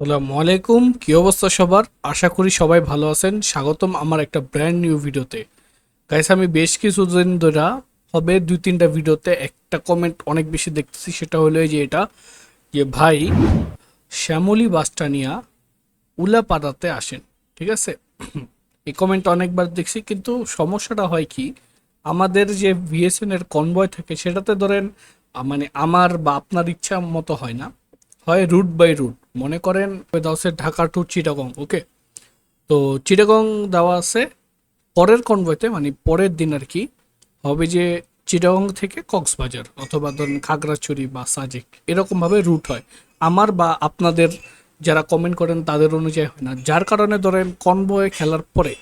আসসালামু আলাইকুম, কি অবস্থা সবার? আশা করি সবাই ভালো আছেন। স্বাগতম আমার একটা ব্র্যান্ড নিউ ভিডিওতে। গাইস, আমি বেশ কিছুদিন ধরে হবে 2-3টা ভিডিওতে একটা কমেন্ট অনেক বেশি দেখতেছি, সেটা হলো এই যে এটা, যে ভাই শ্যামলী বাসটা নিয়া উলাপাড়াতে আসেন, ঠিক আছে? এই কমেন্ট অনেকবার দেখছি, কিন্তু সমস্যাটা হয় কি, আমাদের যে ভিএসএন এর কনভয় থাকে সেটাতে ধরেন মানে আমার বা আপনার ইচ্ছা মতো হয় না, হয় রুট বাই রুট। মনে করেন দেওয়া আছে ঢাকা টু চিটাগং, ওকে? তো চিটাগং দেওয়া আছে পরের কনভয়তে, মানে পরের দিন আর কি হবে যে চিটাগং থেকে কক্সবাজার অথবা ধরুন খাগড়াছড়ি বা সাজেক, এরকমভাবে রুট হয়। আমার বা আপনাদের যারা কমেন্ট করেন তাদের অনুযায়ী হয় না, যার কারণে ধরেন কনভয়ে খেলার পরে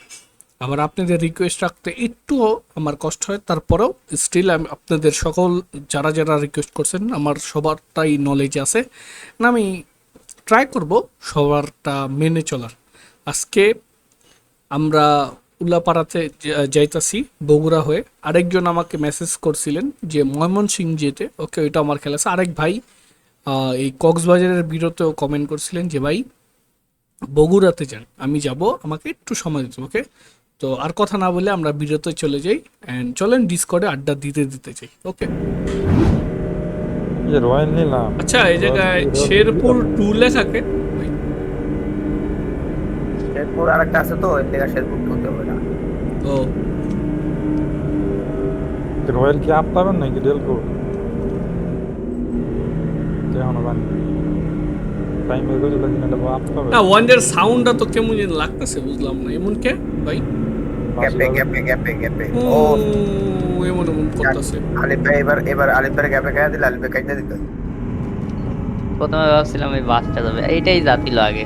আবার আপনাদের রিকোয়েস্ট রাখতে একটু আমার কষ্ট হয়। তারপরেও স্টিল আমি আপনাদের সকল যারা যারা রিকোয়েস্ট করছেন আমার সবারটাই নলেজ আছে না, আমি ট্রাই করব সবারটা মেনে চলার। আজকে আমরা উল্লাপাড়াতে যাইতাছি বগুড়া হয়ে। আরেকজন আমাকে মেসেজ করছিলেন যে ময়মনসিংহ যেতে, ওকে, ওইটা আমার খেলা আছে। আরেক ভাই এই কক্সবাজারের বিরতেও কমেন্ট করছিলেন যে ভাই বগুড়াতে যান, আমি যাব, আমাকে একটু সময় দিতে, ওকে? তো আর কথা না বলে আমরা বিরতে চলে যাই, অ্যান্ড চলেন ডিসকর্ডে আড্ডা দিতে দিতে যাই, ওকে? যে রয়্যাল নিলাম। আচ্ছা, এই রয়্যাল জায়গায় কি রয়্যাল শেরপুর দিলাম? টু লেখাকে ভাই? শেরপুর আরেকটা আছে তো, এর লেগে শেরপুর ঢুকতে হবে না। ও রয়্যাল কি আপ পাবেন নাকি ডেলকো? এখনো বানি টাইম হয়ে গেছে, কিন্তু এটা আপ পাবে না, ওয়ান্ডার সাউন্ডটা তো কেমন যেন লাগতেছে, বুঝলাম না এমন কে ভাই? বাসি গ্যাপে বাজে। গ্যাপে গ্যাপে গ্যাপে ও ও এমন এমন করতেছে। আলিফ ভাই এবার আলিফ ভাই গ্যাপে খাইয়া দিলে আলিফ ভাই কাইটা দিত। প্রথমে ভাবছিলাম ওই বাসটা যাবে, এইটাই যাচ্ছিল আগে,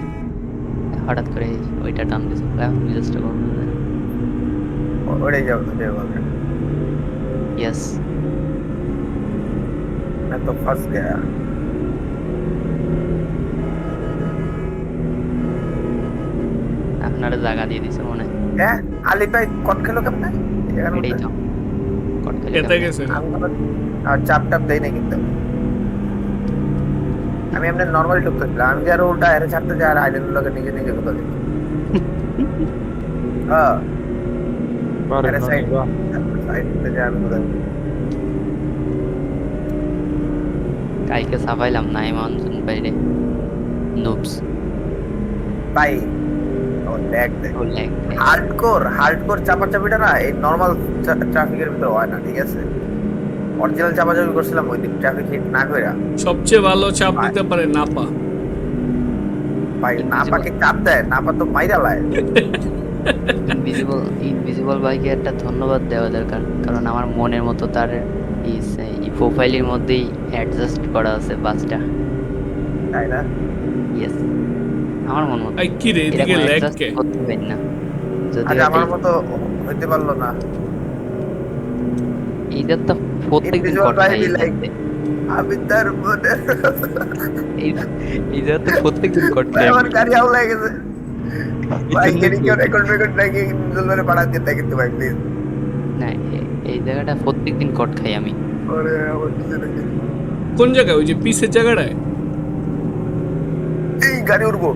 হঠাৎ করে ওইটা টান দিয়েছে, এখন মেজাজটা গরম হয়ে যায়। ওটাই যাও তো যাও বলবে ইয়েস, না তো ফার্স্ট গয়া। এখন আরে জায়গা দিয়ে দিছে মনে হয়। হ্যাঁ, আলিফ ভাই কট খেলো কেমনে এই জায়গার এটাই মধ্যে? তো কট খেলে খেতে গেছে না? আমি আবার চাপ টাপ দেই না কিন্তু, আমি এমনি নর্মাল ঢুকতেছিলাম। আমি যে আর উল্টা এর ছাড়তে যাই আর আইল্যান্ড লোকে নিজে নিজে কোথাও যেত। হ্যাঁ, পারে এর না সাইড বা সাইড থেকে যাই আমি কোথাও। কাইকে সাফাইলাম নাই মনসুন বাইরে নুবস ভাই ও দেখ দেখ ও ল্যাগ। হার্ডকোর চাপাচাপিটা না এই নর্মাল ট্রাফিকের ভিতরে হয় না, ঠিক আছে? অরিজিনাল চাপাচাপি করছিলাম ওই দিন ট্রাফিক হিট না কইরা। সবচেয়ে ভালো চাপ দিতে পারে নাপা। ভাই না পাকে চাপ দেয়, না পা তো মাইরা লায়। ইনভিজিবল বাইকে একটা ধন্যবাদ দেওয়া দরকার, কারণ আমার মনের মতো তার এই প্রোফাইলের মধ্যেই অ্যাডজাস্ট করা আছে বাসটা। তাই না? ইয়েস, আমার মন মতো এই কি রে, এদিকে এরকম ল্যাগ অ্যাডজাস্ট কে? করতে পারি না আজ যদিও আমার মতো হইতে পারলো না। এইটা তো প্রত্যেকদিন ইনভিজিবল কট ভাই খাই এই লাইক জায়গাতে। আমি তার মনে এই এই জায়গা তো প্রত্যেকদিন কট ভাই খাই আমার আমি। গাড়ি আউলা গেছে ভাই। এর কি রেকর্ড নাকি ইনভিজিবল পাড়া দিতে কিন্তু ভাই প্লিজ। না, এই জায়গাটা প্রত্যেকদিন কট খাই আমি। ওরে আমার কিছু নাকি কোন জায়গায়? ওই যে পিসের জায়গাটায়? এই গাড়ি উঠবো।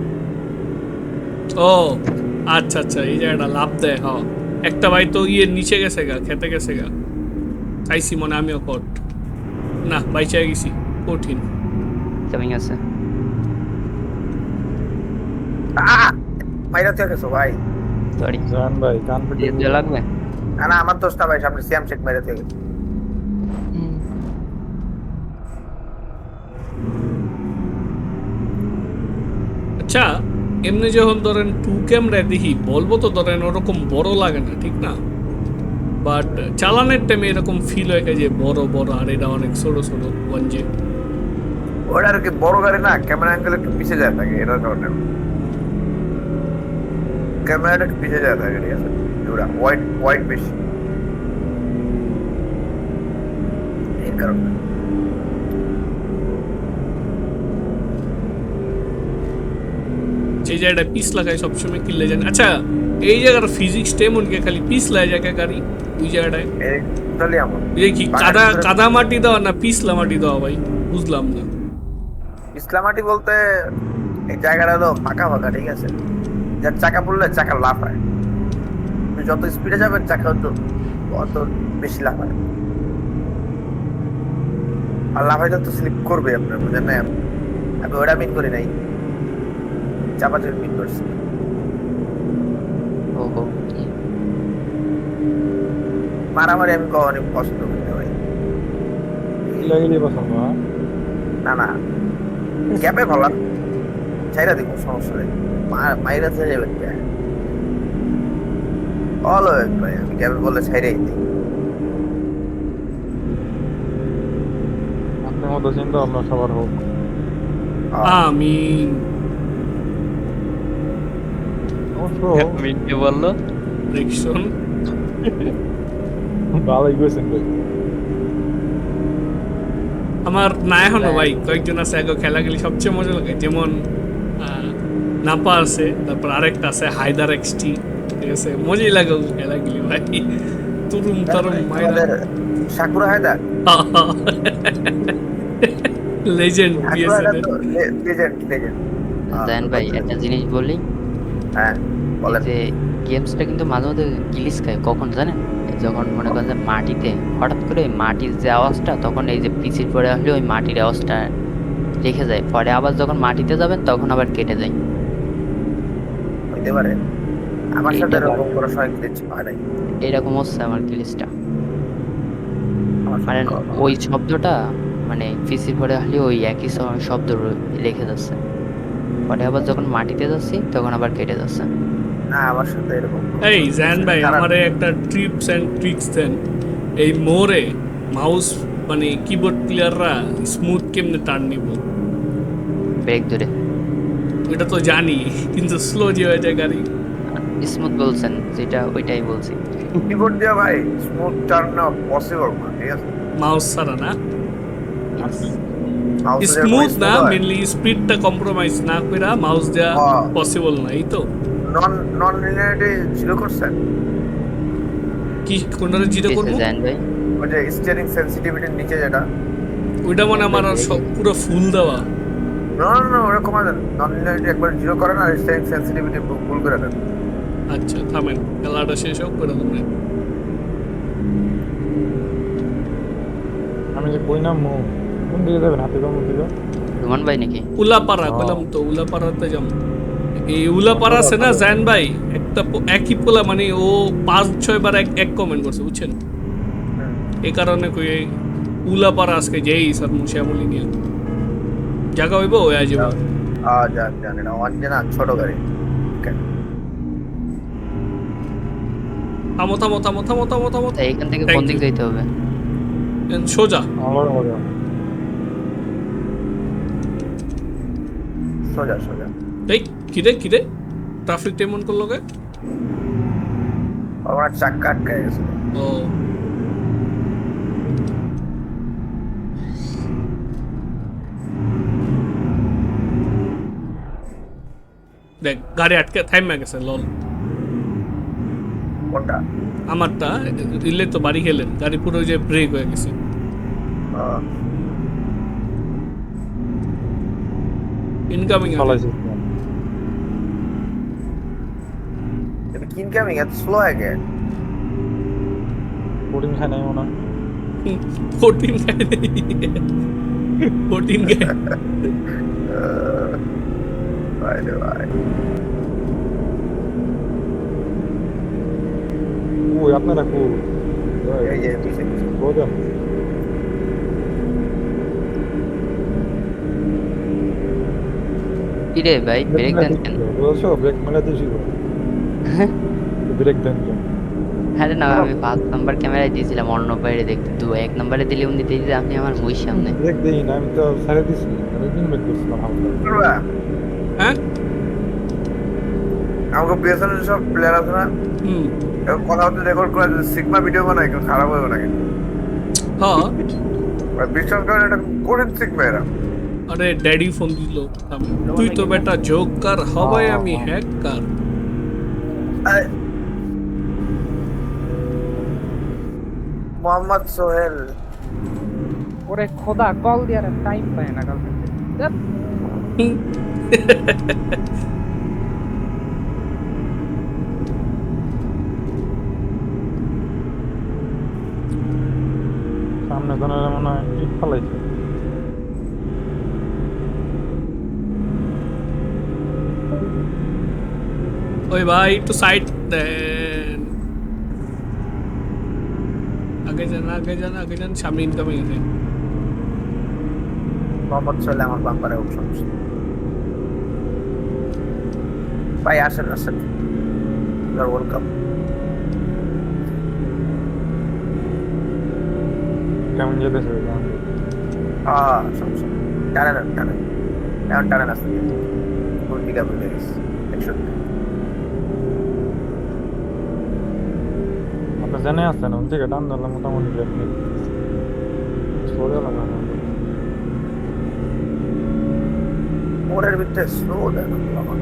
ও আচ্ছা আচ্ছা, এই জায়গাটা লাভ দেয়, হ্যাঁ। একটা ভাই তো ইয়ে নিচে গেছে গা, খেতে গেছে গা, চাইছি মনে আমিও কট, না বাইচা গেছি, কঠিন। কেমন আছে? মাইরা তুই গেছো ভাই। সরি, জান ভাই কান পেটে দিয়ে লাগবে। না না আমার দোষ না ভাই, সামনে সিয়াম শেখ মাইরা তুই গেছে। আচ্ছা, এমনি যখন ধরেন টু ক্যামেরায় দেখি বলবো তো ধরেন ওরকম বড় লাগে না, ঠিক না? বাট চালানের টাইমে এরকম ফিল হয় যে বড় বড়, আর এটা অনেক ছোট ছোট গঞ্জে। ওটা আর কি বড় গাড়ি না, ক্যামেরা অ্যাঙ্গেল একটু পিছিয়ে যায় থাকে, এটার কারণে ক্যামেরাটা একটু পিছিয়ে যায় থাকে, ঠিক আছে? ওটা ওয়াইড ওয়াইড বেশি, এই কারণে। যে জায়গাটা পিস লাগায় সবসময় কিনলে যান। আচ্ছা, এই জায়গার ফিজিক্সটা এমন কি খালি পিস লাগে জায়গায় গাড়ি ওই জায়গাটায়? এই টোটালি এমন। এই কি কাদা কাদা মাটি দেওয়া না পিছলা মাটি দেওয়া ভাই? বুঝলাম না। ইসলামাটি বলতে এই জায়গাটা হলো ফাঁকা ফাঁকা, ঠিক আছে? যার চাকা পড়লে চাকা লাফ হয়, আপনি যত স্পিডে যাবেন চাকা অত বেশি লাফ হয়। আর লাফাইতে তো স্লিপ করবে আপনার, বুঝেন না? আমি ওটা মিন করি নাই, চাপাচাপি মিন করছি। ওহো কি মারামারি আমি কখনই পছন্দ করি না ভাই। লাগলে পছন্দ হ্যাঁ না না, গ্যাপে ভালো ছাইরা দিব, সমস্যা নেই। মাইরা ছেড়ে যাবেন কে? অলওয়েজ ভাই, আমি গ্যাপে বললে ছাইরাই দিই। আপনার মতো চিন্তা আপনার সবার হোক। আমি অবশ্য মিন্টে বললো ডিরেকশন ভালোই গেছেন ভাই। আমার না এখনো ভাই কয়েকজন আছে আগে খেলা খেলি সবচেয়ে মজা লাগে, যেমন নাপা আছে, তারপর আরেকটা আছে হায়দার এক্সটি, ঠিক আছে? মজাই লাগে ওই খেলা খেলি ভাই, তুরুম তারুম মাইরা। আমাদের সাকুরা হায়দার, লেজেন্ড সাকুরা বিএসএন হায়দার তো লেজেন্ড লেজেন্ড। জান ভাই একটা জিনিস বলি, হ্যাঁ এই বলেন। যে গেমসটা কিন্তু মাঝে মধ্যে গ্লিচ খায় কখন জানেন? এই যখন মনে করেন যে মাটিতে হঠাৎ করে ওই মাটির যে আওয়াজটা, তখন এই যে পিছিয়ে পড়ে আসলে ওই মাটির আওয়াজটা রেখে যায়, পরে আবার যখন মাটিতে যাবেন তখন আবার কেটে যায়। হইতে পারে, আমার সাথে এইটা এরকম কোনো সময় গ্লিচ হয় নাই। এরকম হচ্ছে আমার গ্লিচটা, আমার মানে সাথে কোনো- ওই শব্দটা মানে পিছিয়ে পড়ে আসলে ওই একই শব্দ রেখে যাচ্ছে, পরে আবার যখন মাটিতে যাচ্ছি তখন আবার কেটে যাচ্ছে। না আমার সাথে এরকম কোনো- এই জান ভাই খারাপ। আমারে একটা ট্রিপস এন্ড ট্রিক্স দেন, এই মোরে মাউস মানে কিবোর্ড প্লেয়াররা স্মুথ কেমনে টার্ন নিব? ব্রেক ধরে ওটা তো জানি, কিন্তু স্লো যে হয়ে যায় গাড়ি। স্মুথ বলছেন যেটা ওইটাই বলছি। কিবোর্ড দিয়ে ভাই স্মুথ টার্ন না পসিবল না, ঠিক আছে? মাউস ছাড়া না, Mouse এ যেরকম স্মুথ না, smooth হয়, মেনলি স্পিডটা কম্প্রোমাইজ না কইরা মাউস দেয়া হ্যাঁ। পসিবল না, এই তো। নন লিনিয়ারিটি জিরো করছেন? কি কোনটা জিরো করবো? জান ভাই ওই যে স্টিয়ারিং সেনসিটিভিটির নিচে যেটা, ওইটা মানে আমার আর সব পুরো ফুল দেওয়া। না না না ওরকম হয় না, নন লিনিয়ারিটি একবার জিরো করেন আর স্টিয়ারিং সেনসিটিভিটি ফুল করে দেন। আচ্ছা থামেন, খেলাটা শেষ হোক করে দেবেন। আমি যে কই নাম কোন দিকে যাবেন? হাতে কোন দিকে? রুমান ভাই নাকি? উলাপাড়া কইলাম তো, উলাপাড়াতে যাম। এই উলাপাড়া আছে না জান ভাই, একটা একই পোলা মানে ও 5-6 বার এক কমেন্ট করছে, বুঝছেন? এই কারণে কই এই উলাপাড়া আজকে যেই স্যার মুশামুলি নিয়ে জায়গা হইব ওই আজ জান জান এটা অঞ্জনা ছোট গাড়ি। থামো থামো থামো থামো থামো থামো, তা এখান থেকে Thank কোন দিক you. যাইতে হবে? সোজা। আমার মজা। সোজা সোজা। এই কিরে কিরে ট্রাফিক তেমন করলো কে? আমার চাক্কা আটকায় গেছে। ও দেখ গাড়ি আটকে থাইমা গেছে লল। কোনটা? আমারটা রিলে তো বাড়ি গেলেন, গাড়ি পুরো ওই যে ব্রেক হয়ে গেছে। ইনকামিং চালাইছি এটা ইনকামিং এত স্লো হয় কে? কোডিং খাই নাই মনে হয়। 14 গাড়ি 14 গাড়ি ভাই রে ভাই, ওই আপনারা কো এই যে পিছে পিছে। বোঝেন কি রে ভাই ব্রেক দেন কেন? বুঝছো? ব্রেক মেলা দিয়েছিল। ব্রেক দেন কেন? আরে না আমি 5 নাম্বার ক্যামেরায় দিয়েছিলাম অন্য বাইরে দেখতে, 1 নাম্বারে দিলে উনি দিতে আপনি আমার মুই সামনে। ব্রেক দেই না, আমি তো ছেড়ে দিছি। আমি দিন ব্রেক করছিলাম হালকা। করবা? হ্যাঁ আমাকে বিএসএনএল সব প্লেয়ার আছে না, হুম এরকম কথা হচ্ছে রেকর্ড করে সিগমা ভিডিও বানায়, কেউ খারাপ হবে না কিন্তু। হ্যাঁ। আর বিশ্বাস করেন এটা কঠিন সিগমা এরা। আরে ড্যাডি ফোন দিল, তুই তো বেটা জোকার হবাই, আমি হ্যাকার। মোহাম্মদ সোহেল ওরে খোদা কল দেওয়ার টাইম পায় না কালকে। সামনে জনের মনে হয় ইট ফালাইছে। ওই ভাই একটু সাইড দেন, আগে যান আগে যান আগে যান, সামনে ইনকামিং আছে। মোহাম্মদ চলে আমার বাম্পারে অপশন। ভাই আসেন আসেন, ইউর ওয়েলকাম। কেমন যেতেছে সমস্যা টানেন টানেন, এখন টানেন আসতে কোন দিকে আপনি দেখিস একশোতে। আপনি জেনে আসছেন ওন থেকে টান ধরলে মোটামুটি সরে লাগা মোড়ের ভিতরে স্লো দেন বাবা।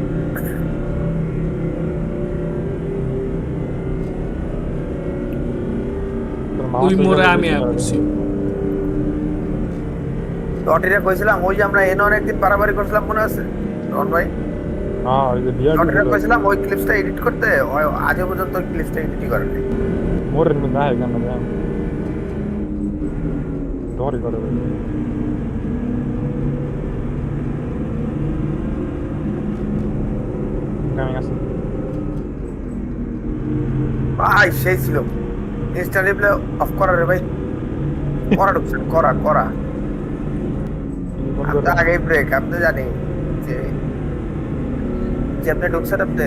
ওই মোড়ে আমি আসছি। লটিরে কইছিলাম ওই যে আমরা এনে অনেকদিন পারাবারি করছিলাম মনে আছে রন ভাই? হ্যাঁ ওই যে লটিরে বিআরটি কইছিলাম ওই ক্লিপসটা এডিট করতে, আজ পর্যন্ত ওই ক্লিপসটা এডিটই করে নাই। মোরের মধ্যে আয় কেন জান ধরি করে কামিং আছে। ভাই সেই ছিল ইনস্ট্যান্ট রিপ্লে অফ করা রে ভাই, করা ঢুকছেন করা করা। আপনি আগেই ব্রেক, আপনি জানি যে যে আপনি ঢুকছেন আপনি,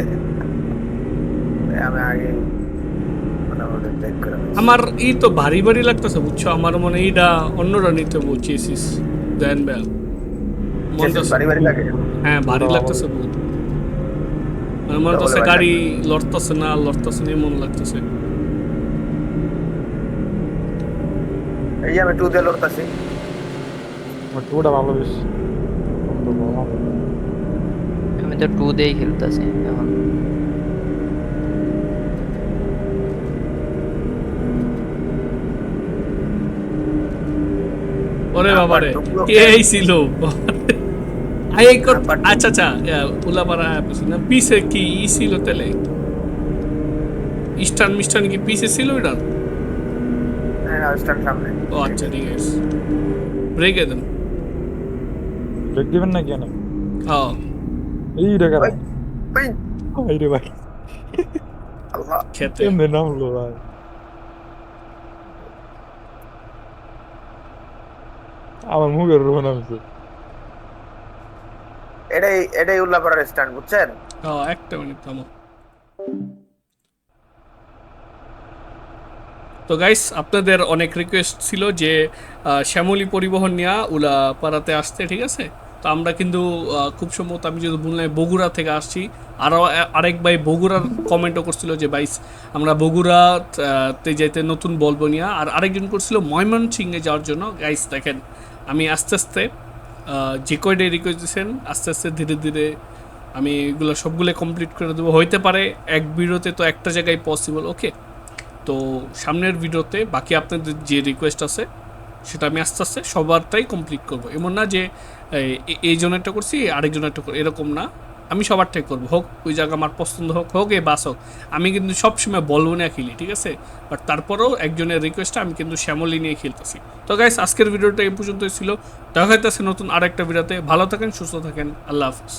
আমি আগে মোটামুটি ব্রেক করে ফেলছি। আমার ই তো ভারী ভারী লাগতেছে বুঝছো, আমার মনে হয় এটা অন্যরা নিতে বলছিস দেন বেল মন চেসিস বাড়ি বাড়ি লাগে। হ্যাঁ ভারী লাগতেছে বহুত। আমার মনে হচ্ছে গাড়ি লড়তেছে না এমন লাগতেছে। এই যে আমি 2 দিয়ে লড়তাছি। টুটা ভালো বেশি আমি তো 2 দিয়েই খেলতেছি এখন। ওরে বাবা রে, এই ছিল আচ্ছা আচ্ছা উলাপাড়া না পিছে কি ই ছিল তাহলে, ইস্টার্ন মিস্টার্ন কি পিছে ছিল এটা? হ্যাঁ স্টার্ট সামনে। ও আচ্ছা ঠিক আছে, ব্রেকে দেন। ব্রেক দিবেন না কেন হ্যাঁ এই রেখা ভাই ভাই এই রে ভাই আল্লাহ খেতে কেমনে নামলো ভাই আমার মুখের রোহ নামছে। এটাই উল্লাপাড়ার স্ট্যান্ড বুঝছেন? হ্যাঁ একটা মিনিট থামো। তো গাইস আপনাদের অনেক রিকোয়েস্ট ছিল যে শ্যামলী পরিবহন নিয়ে উলাপাড়াতে আসতে, ঠিক আছে? তো আমরা কিন্তু খুব সম্ভবত আমি যদি বললাম বগুড়া থেকে আসছি। আরও আরেক ভাই বগুড়ার কমেন্টও করছিল যে ভাই আমরা বগুড়াতে যাইতে নতুন বলবো নিয়ে, আর আরেকজন করছিল ময়মনসিংহে যাওয়ার জন্য। গাইস দেখেন আমি আস্তে আস্তে যে কয়টাই রিকোয়েস্ট দিয়েছেন আস্তে আস্তে ধীরে ধীরে আমি এগুলো সবগুলো কমপ্লিট করে দেবো। হইতে পারে এক ভিডিওতে তো একটা জায়গায় পসিবল, ওকে? তো সামনের ভিডিওতে বাকি আপনাদের যে রিকোয়েস্ট আছে সেটা আমি আস্তে আস্তে সবারটাই কমপ্লিট করবো। এমন না যে এই জনেরটা করছি আরেকজনেরটা করবো, এরকম না। আমি সবারটাই করবো, হোক ওই জায়গা আমার পছন্দ হোক এই বাস হোক। আমি কিন্তু সবসময় বলবো না খেলি, ঠিক আছে? বাট তারপরেও একজনের রিকোয়েস্টটা আমি কিন্তু শ্যামলী নিয়ে খেলতেছি। তো গাইস আজকের ভিডিওটা এই পর্যন্তই ছিল। দেখা হইতেছে নতুন আরেকটা ভিডিওতে। ভালো থাকেন, সুস্থ থাকেন, আল্লাহ হাফিজ।